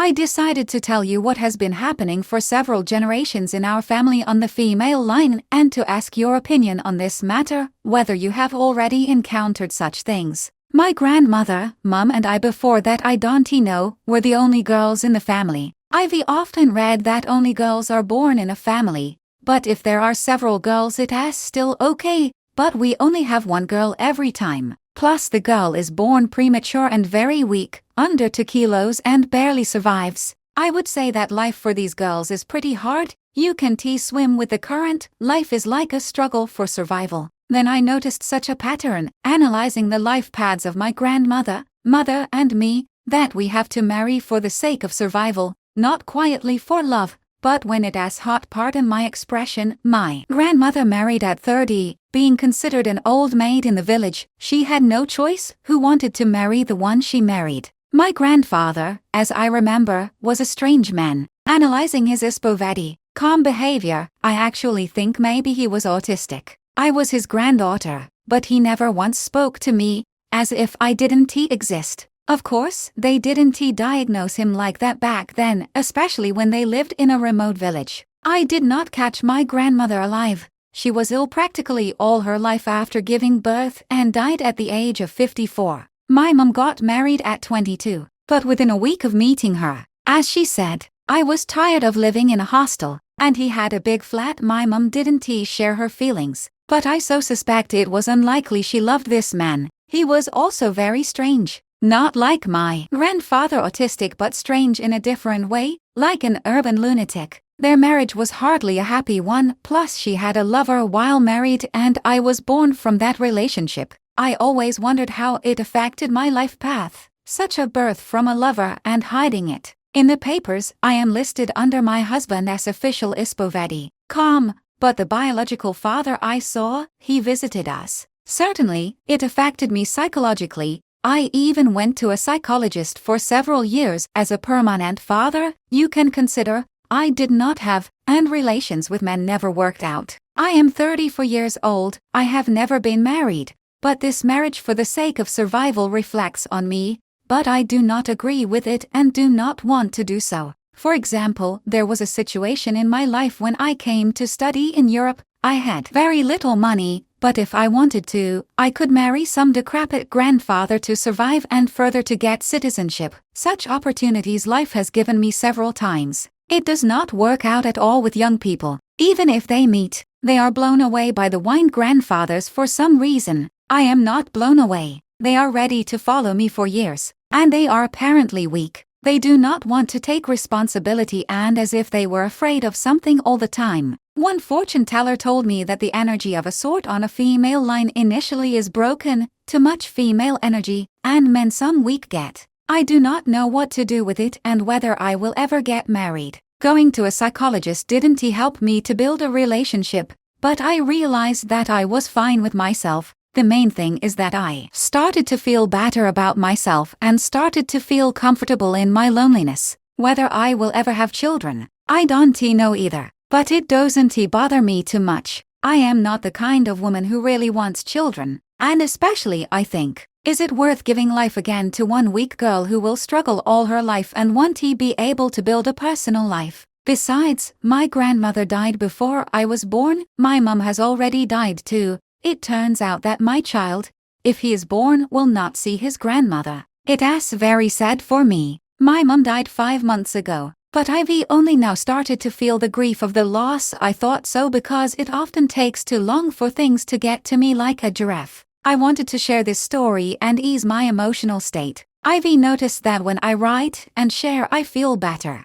I decided to tell you what has been happening for several generations in our family on the female line and to ask your opinion on this matter, whether you have already encountered such things. My grandmother, Mum and I before that I don't know, were the only girls in the family. I've often read that only girls are born in a family, but if there are several girls it's still okay, but we only have one girl every time. Plus the girl is born premature and very weak, under 2 kilos and barely survives. I would say that life for these girls is pretty hard. You can't swim with the current, life is like a struggle for survival. Then I noticed such a pattern, analyzing the life paths of my grandmother, mother and me, that we have to marry for the sake of survival, not quietly for love, but when it's hot. Pardon my expression. My grandmother married at 30, being considered an old maid in the village. She had no choice who wanted to marry the one she married. My grandfather, as I remember, was a strange man. Analyzing his ispovedi, calm behavior, I actually think maybe he was autistic. I was his granddaughter, but he never once spoke to me, as if I didn't exist. Of course, they didn't diagnose him like that back then, especially when they lived in a remote village. I did not catch my grandmother alive. She was ill practically all her life after giving birth and died at the age of 54. My mum got married at 22, but within a week of meeting her, as she said, I was tired of living in a hostel, and he had a big flat. My mum didn't share her feelings, but I so suspect it was unlikely she loved this man. He was also very strange. Not like my grandfather autistic but strange in a different way, like an urban lunatic. Their marriage was hardly a happy one, plus she had a lover while married and I was born from that relationship. I always wondered how it affected my life path. Such a birth from a lover and hiding it. In the papers, I am listed under my husband as official ispovedi, calm, but the biological father I saw, he visited us. Certainly, it affected me psychologically. I even went to a psychologist for several years as a permanent father. You can consider, I did not have, and relations with men never worked out. I am 34 years old, I have never been married, but this marriage for the sake of survival reflects on me, but I do not agree with it and do not want to do so. For example, there was a situation in my life when I came to study in Europe. I had very little money, but if I wanted to, I could marry some decrepit grandfather to survive and further to get citizenship. Such opportunities life has given me several times. It does not work out at all with young people. Even if they meet, they are blown away by the wine grandfathers for some reason. I am not blown away. They are ready to follow me for years, and they are apparently weak. They do not want to take responsibility and as if they were afraid of something all the time. One fortune teller told me that the energy of a sort on a female line initially is broken, too much female energy, and men some weak get. I do not know what to do with it and whether I will ever get married. Going to a psychologist didn't help me to build a relationship, but I realized that I was fine with myself. The main thing is that I started to feel better about myself and started to feel comfortable in my loneliness. Whether I will ever have children, I don't know either. But it doesn't bother me too much. I am not the kind of woman who really wants children, and especially I think, is it worth giving life again to one weak girl who will struggle all her life and won't be able to build a personal life? Besides, my grandmother died before I was born, my mum has already died too. It turns out that my child, if he is born, will not see his grandmother. It's very sad for me. My mum died 5 months ago. But I've only now started to feel the grief of the loss. I thought so because it often takes too long for things to get to me like a giraffe. I wanted to share this story and ease my emotional state. I've noticed that when I write and share I feel better.